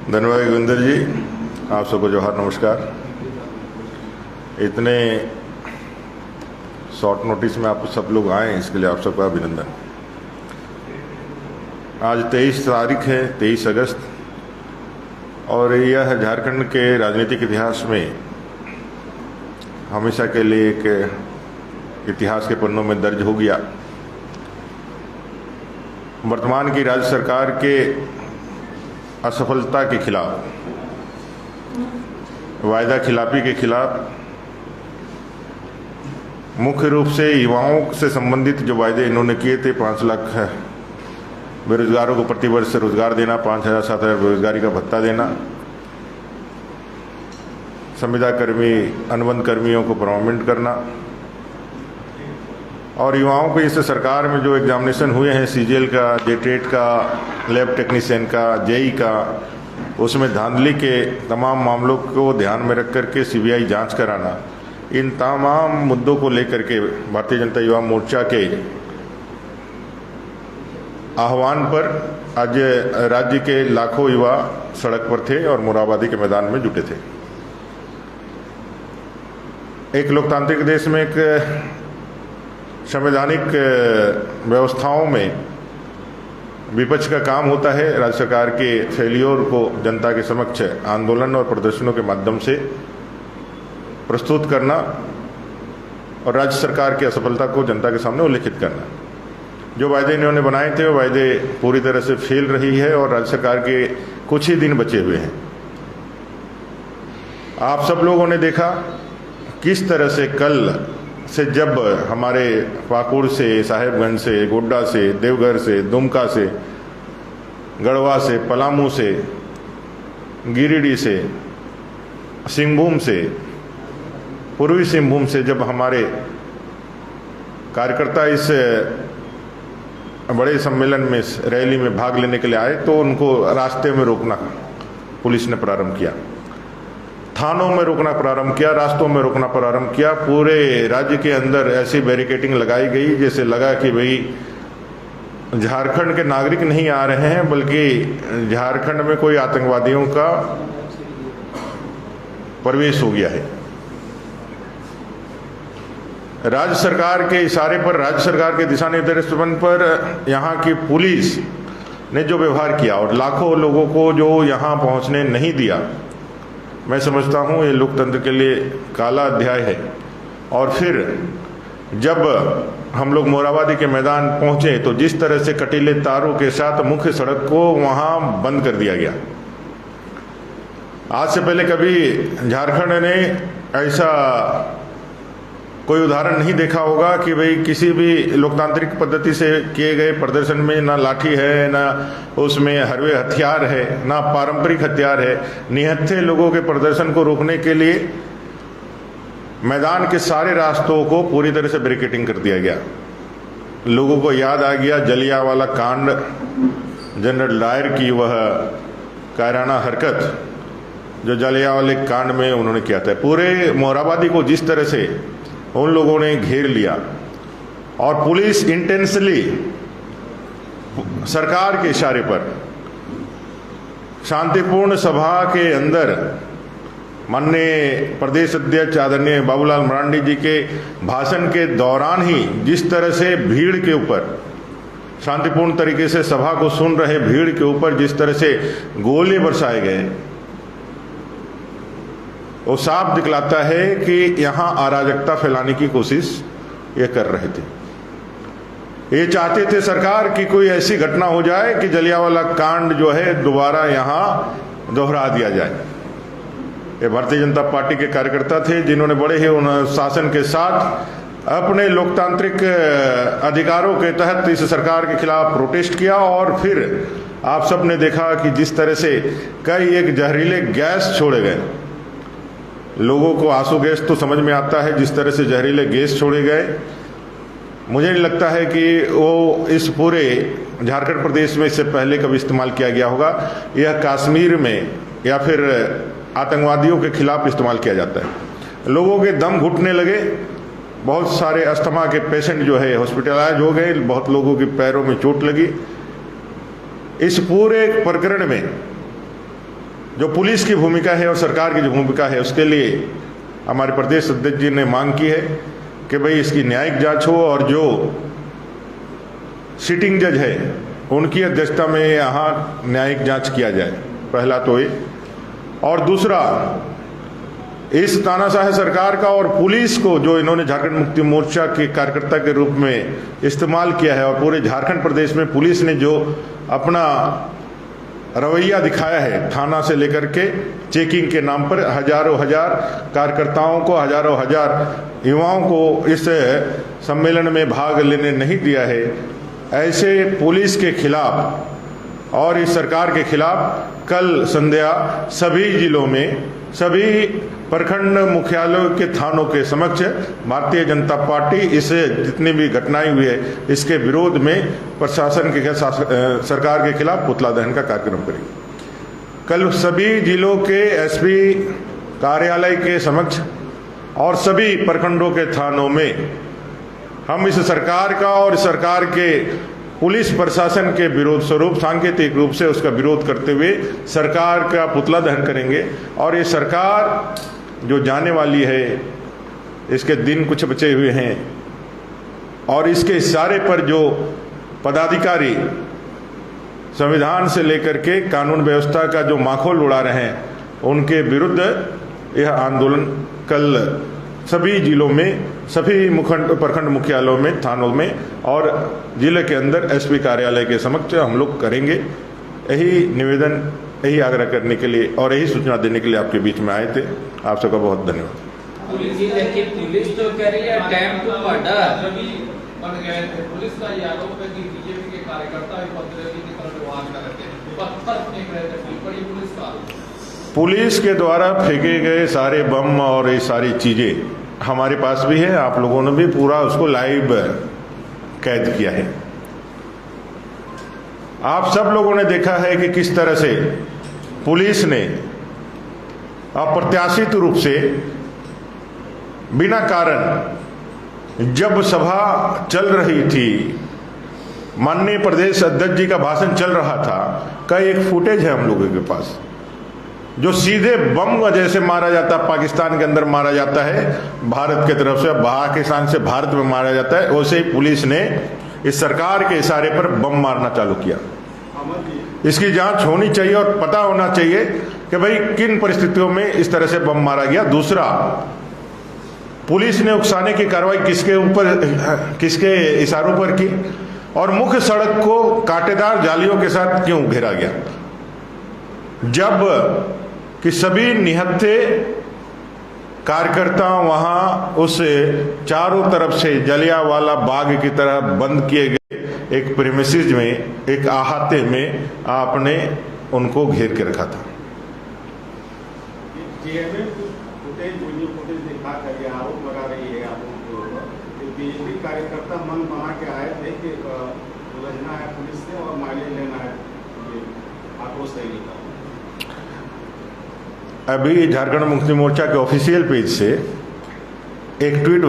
धन्यवाद गुंदर जी, आप सबको जोहार, नमस्कार। इतने शॉर्ट नोटिस में आप सब लोग आए, इसके लिए आप सबका अभिनंदन। आज 23 तारीख है, 23 अगस्त, और यह झारखंड के राजनीतिक इतिहास में हमेशा के लिए एक इतिहास के पन्नों में दर्ज हो गया। वर्तमान की राज्य सरकार के असफलता के खिलाफ, वायदा खिलाफी के खिलाफ, मुख्य रूप से युवाओं से संबंधित जो वायदे इन्होंने किए थे, 5 लाख बेरोजगारों को प्रतिवर्ष रोजगार देना, 5,000-7,000 बेरोजगारी का भत्ता देना, संविदा कर्मी, अनुबंध कर्मियों को परमानेंट करना, और युवाओं को इस सरकार में जो एग्जामिनेशन हुए हैं सीजीएल का, जेटेट का, लैब टेक्नीशियन का, जेई का, उसमें धांधली के तमाम मामलों को ध्यान में रख करके सीबीआई जांच कराना, इन तमाम मुद्दों को लेकर के भारतीय जनता युवा मोर्चा के आह्वान पर आज राज्य के लाखों युवा सड़क पर थे और मोरहाबादी के मैदान में जुटे थे। एक लोकतांत्रिक देश में, एक संवैधानिक व्यवस्थाओं में विपक्ष का काम होता है राज्य सरकार के फेलियर को जनता के समक्ष आंदोलन और प्रदर्शनों के माध्यम से प्रस्तुत करना और राज्य सरकार की असफलता को जनता के सामने उल्लेखित करना। जो वायदे इन्होंने बनाए थे वो वायदे पूरी तरह से फेल रही है और राज्य सरकार के कुछ ही दिन बचे हुए हैं। आप सब लोगों ने देखा किस तरह से कल से, जब हमारे पाकुड़ से, साहेबगंज से, गोड्डा से, देवघर से, दुमका से, गढ़वा से, पलामू से, गिरिडीह से, सिंहभूम से, पूर्वी सिंहभूम से जब हमारे कार्यकर्ता इस बड़े सम्मेलन में, रैली में भाग लेने के लिए आए, तो उनको रास्ते में रोकना पुलिस ने प्रारंभ किया, थानों में रोकना प्रारंभ किया, रास्तों में रोकना प्रारंभ किया। पूरे राज्य के अंदर ऐसी बैरिकेडिंग लगाई गई जैसे लगा कि भाई झारखंड के नागरिक नहीं आ रहे हैं, बल्कि झारखंड में कोई आतंकवादियों का प्रवेश हो गया है। राज्य सरकार के इशारे पर, राज्य सरकार के दिशा निर्देशन पर यहाँ की पुलिस ने जो व्यवहार किया और लाखों लोगों को जो यहाँ पहुँचने नहीं दिया, मैं समझता हूँ ये लोकतंत्र के लिए काला अध्याय है। और फिर जब हम लोग मोरहाबादी के मैदान पहुँचे तो जिस तरह से कटीले तारों के साथ मुख्य सड़क को वहाँ बंद कर दिया गया, आज से पहले कभी झारखंड ने ऐसा कोई उदाहरण नहीं देखा होगा कि भाई किसी भी लोकतांत्रिक पद्धति से किए गए प्रदर्शन में ना लाठी है, ना उसमें हरवे हथियार है, ना पारंपरिक हथियार है। निहत्थे लोगों के प्रदर्शन को रोकने के लिए मैदान के सारे रास्तों को पूरी तरह से बैरिकेडिंग कर दिया गया। लोगों को याद आ गया जलियांवाला कांड, जनरल डायर की वह कायराना हरकत जो जलियांवाले कांड में उन्होंने किया था। पूरे मोरहाबादी को जिस तरह से उन लोगों ने घेर लिया और पुलिस इंटेंसली सरकार के इशारे पर शांतिपूर्ण सभा के अंदर माननीय प्रदेश अध्यक्ष आदरणीय बाबूलाल मरांडी जी के भाषण के दौरान ही जिस तरह से भीड़ के ऊपर, शांतिपूर्ण तरीके से सभा को सुन रहे भीड़ के ऊपर जिस तरह से गोले बरसाए गए, वो साफ दिखलाता है कि यहाँ अराजकता फैलाने की कोशिश ये कर रहे थे। ये चाहते थे सरकार की कोई ऐसी घटना हो जाए कि जलियांवाला कांड जो है दोबारा यहाँ दोहरा दिया जाए। ये भारतीय जनता पार्टी के कार्यकर्ता थे जिन्होंने बड़े ही शासन के साथ अपने लोकतांत्रिक अधिकारों के तहत इस सरकार के खिलाफ प्रोटेस्ट किया। और फिर आप सब ने देखा कि जिस तरह से कई एक जहरीले गैस छोड़े गए, लोगों को आंसू गैस तो समझ में आता है, जिस तरह से जहरीले गैस छोड़े गए, मुझे नहीं लगता है कि वो इस पूरे झारखंड प्रदेश में इससे पहले कभी इस्तेमाल किया गया होगा। यह कश्मीर में या फिर आतंकवादियों के खिलाफ इस्तेमाल किया जाता है। लोगों के दम घुटने लगे, बहुत सारे अस्थमा के पेशेंट जो है हॉस्पिटलाइज हो गए, बहुत लोगों के पैरों में चोट लगी। इस पूरे प्रकरण में जो पुलिस की भूमिका है और सरकार की जो भूमिका है, उसके लिए हमारे प्रदेश अध्यक्ष जी ने मांग की है कि भाई इसकी न्यायिक जांच हो और जो सिटिंग जज है उनकी अध्यक्षता में यहाँ न्यायिक जांच किया जाए, पहला तो ये। और दूसरा, इस तानाशाह सरकार का और पुलिस को जो इन्होंने झारखंड मुक्ति मोर्चा के कार्यकर्ता के रूप में इस्तेमाल किया है और पूरे झारखंड प्रदेश में पुलिस ने जो अपना रवैया दिखाया है, थाना से लेकर के चेकिंग के नाम पर हजारों हजार कार्यकर्ताओं को, हजारों हजार युवाओं को इस सम्मेलन में भाग लेने नहीं दिया है, ऐसे पुलिस के खिलाफ और इस सरकार के खिलाफ कल संध्या सभी जिलों में, सभी प्रखंड मुख्यालयों के थानों के समक्ष भारतीय जनता पार्टी इस जितनी भी घटनाएं हुई है इसके विरोध में प्रशासन के सरकार के खिलाफ पुतला दहन का कार्यक्रम करेगी। कल सभी जिलों के एसपी कार्यालय के समक्ष और सभी प्रखंडों के थानों में हम इस सरकार का और सरकार के पुलिस प्रशासन के विरोध स्वरूप सांकेतिक रूप से उसका विरोध करते हुए सरकार का पुतला दहन करेंगे। और ये सरकार जो जाने वाली है, इसके दिन कुछ बचे हुए हैं और इसके इशारे पर जो पदाधिकारी संविधान से लेकर के कानून व्यवस्था का जो माखौल उड़ा रहे हैं, उनके विरुद्ध यह आंदोलन कल सभी जिलों में, सभी प्रखंड मुख्यालयों में, थानों में और जिले के अंदर एसपी कार्यालय के समक्ष हम लोग करेंगे। यही निवेदन, यही आग्रह करने के लिए और यही सूचना देने के लिए आपके बीच में आए थे। आप सबका बहुत धन्यवाद। पुलिस तो कह रही है टाइम टू मर्डर। पुलिस का ये आरोप है कि बीजेपी के कार्यकर्ता व्यवहार कर रहे थे, पत्थर फेंक रहे थे, बड़ी पुलिस का। पुलिस के द्वारा फेंके गए सारे बम और ये सारी चीजें हमारे पास भी है, आप लोगों ने भी पूरा उसको लाइव कैद किया है। आप सब लोगों ने देखा है कि किस तरह से पुलिस ने अप्रत्याशित रूप से बिना कारण, जब सभा चल रही थी, माननीय प्रदेश अध्यक्ष जी का भाषण चल रहा था, का एक फुटेज है हम लोगों के पास, जो सीधे बम जैसे मारा जाता है, पाकिस्तान के अंदर मारा जाता है, भारत की तरफ से पाकिस्तान से भारत में मारा जाता है, वैसे ही पुलिस ने इस सरकार के इशारे पर बम मारना चालू किया। इसकी जांच होनी चाहिए और पता होना चाहिए कि भाई किन परिस्थितियों में इस तरह से बम मारा गया। दूसरा, पुलिस ने उकसाने की कार्रवाई किसके ऊपर, किसके इशारों पर की और मुख्य सड़क को कांटेदार जालियों के साथ क्यों घेरा गया, जब कि सभी निहत्थे कार्यकर्ता वहां उस चारों तरफ से जलियांवाला बाग की तरह बंद किए गए एक प्रेमिसेस में, एक अहाते में आपने उनको घेर के रखा था। आरोप लगा रही है बीजेपी कार्यकर्ता मन बना के आए थे कि उलझना है पुलिस से और माइलेज लेना है, आक्रोश सही था। अभी झारखंड मुक्ति मोर्चा के ऑफिशियल पेज से एक ट्वीट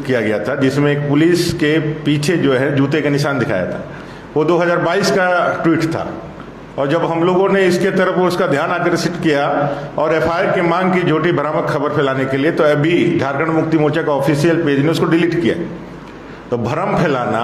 किया गया था, जिसमें एक पुलिस के पीछे जो है जूते का निशान दिखाया था। वो 2022 का ट्वीट था और जब हम लोगों ने इसके तरफ उसका ध्यान आकर्षित किया और एफआईआर की मांग की झूठी भ्रामक खबर फैलाने के लिए, तो अभी झारखंड मुक्ति मोर्चा का ऑफिशियल पेज ने उसको डिलीट किया। तो भ्रम फैलाना,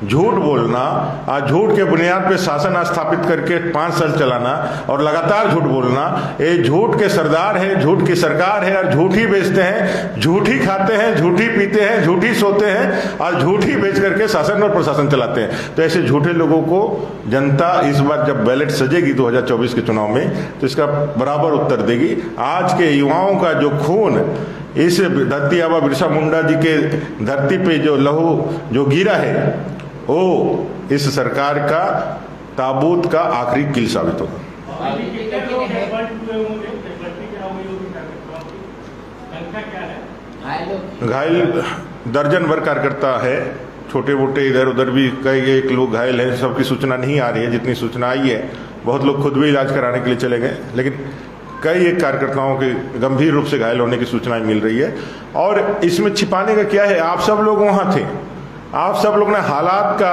झूठ बोलना, आज झूठ के बुनियाद पे शासन स्थापित करके 5 साल चलाना और लगातार झूठ बोलना, ये झूठ के सरदार है, झूठ की सरकार है और झूठ ही बेचते हैं, झूठ ही खाते हैं, झूठ ही पीते हैं, झूठ ही सोते हैं और झूठ ही बेच करके शासन और प्रशासन चलाते हैं। तो ऐसे झूठे लोगों को जनता इस बार जब बैलेट सजेगी 2024 के चुनाव में, तो इसका बराबर उत्तर देगी। आज के युवाओं का जो खून इस धरती आबा बिरसा मुंडा जी के धरती पे जो लहू जो गिरा है, वो इस सरकार का ताबूत का आखिरी किल साबित होगा। घायल दर्जन भर कार्यकर्ता है, छोटे मोटे इधर उधर भी कई एक लोग घायल हैं। सबकी सूचना नहीं आ रही है, जितनी सूचना आई है बहुत लोग खुद भी इलाज कराने के लिए चले गए, लेकिन कई एक कार्यकर्ताओं के गंभीर रूप से घायल होने की सूचनाएं मिल रही है। और इसमें छिपाने का क्या है, आप सब लोग वहां थे, आप सब लोग ने हालात का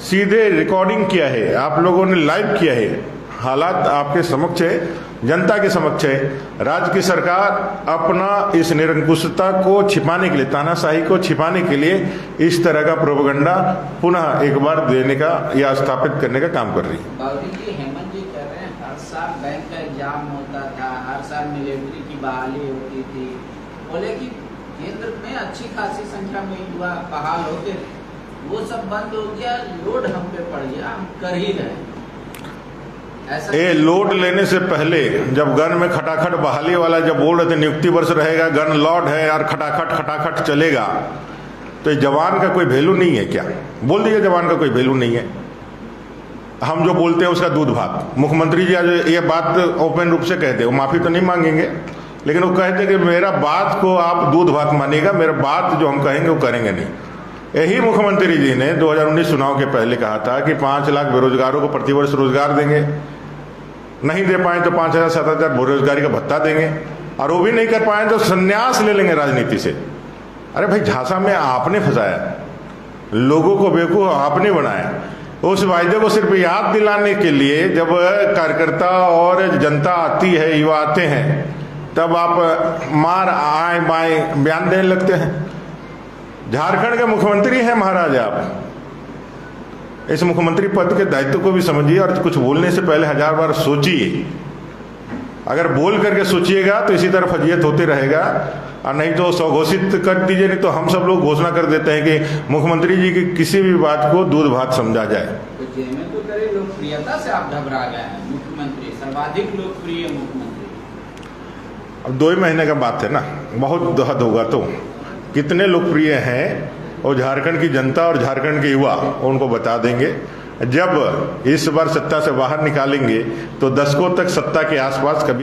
सीधे रिकॉर्डिंग किया है, आप लोगों ने लाइव किया है, हालात आपके समक्ष है, जनता के समक्ष है। राज्य की सरकार अपना इस निरंकुशता को छिपाने के लिए, तानाशाही को छिपाने के लिए इस तरह का प्रोपेगेंडा पुनः एक बार देने का या स्थापित करने का काम कर रही है। बाबूजी जी, हेमंत जी कह रहे हैं हर साल बैंक का एग्जाम होता था, हर साल मिलिट्री की बहाली होती थी। बोले कि केंद्र में अच्छी खासी संख्या में युवा बहाल होते थे, वो सब बंद हो गया, लोड हम पे पड़ गया, हम कर ही रहे। ऐसा ये लोड लेने से पहले जब गन में खटाखट बहाली वाला जब बोल रहे थे नियुक्ति वर्ष रहेगा, गन लॉर्ड है और खटाखट खटाखट चलेगा, तो ये जवान का कोई वैल्यू नहीं है क्या? बोल दीजिए जवान का कोई वैल्यू नहीं है। हम जो बोलते हैं उसका दूध भात। मुख्यमंत्री जी आज ये बात ओपन रूप से कहते हैं, वो माफी तो नहीं मांगेंगे, लेकिन वो कहते कि मेरा बात को आप दूध भात मानिएगा, मेरा बात जो हम कहेंगे वो करेंगे नहीं। यही मुख्यमंत्री जी ने 2019 चुनाव के पहले कहा था कि 5 लाख बेरोजगारों को प्रतिवर्ष रोजगार देंगे, नहीं दे पाए तो 5,000 7,000 बेरोजगारी का भत्ता देंगे, और वो भी नहीं कर पाए तो संन्यास ले लेंगे राजनीति से। अरे भाई, झांसा में आपने फंसाया, लोगों को बेवकूफ आपने बनाया। उस वायदे को सिर्फ याद दिलाने के लिए जब कार्यकर्ता और जनता आती है, युवा आते हैं, तब आप मार आए बाएं बयान देने लगते हैं। झारखंड के मुख्यमंत्री हैं महाराज आप। इस मुख्यमंत्री पद के दायित्व को भी समझिए और कुछ बोलने से पहले 1000 बार सोचिए। अगर बोल करके सोचिएगा तो इसी तरह फजीयत होते रहेगा, और नहीं तो स्वघोषित कर दीजिए, नहीं तो हम सब लोग घोषणा कर देते हैं कि मुख्यमंत्री जी की किसी भी बात को दूध भात समझा जाए। तो जेमे तो करे लोकप्रियता से आप घबरा गए हैं। मुख्यमंत्री सर्वाधिक लोकप्रिय मुख्यमंत्री, अब 2 ही महीने का बात है ना, बहुत हद होगा तो कितने लोकप्रिय हैं और झारखंड की जनता और झारखंड के युवा उनको बता देंगे। जब इस बार सत्ता से बाहर निकालेंगे तो दशकों तक सत्ता के आसपास कभी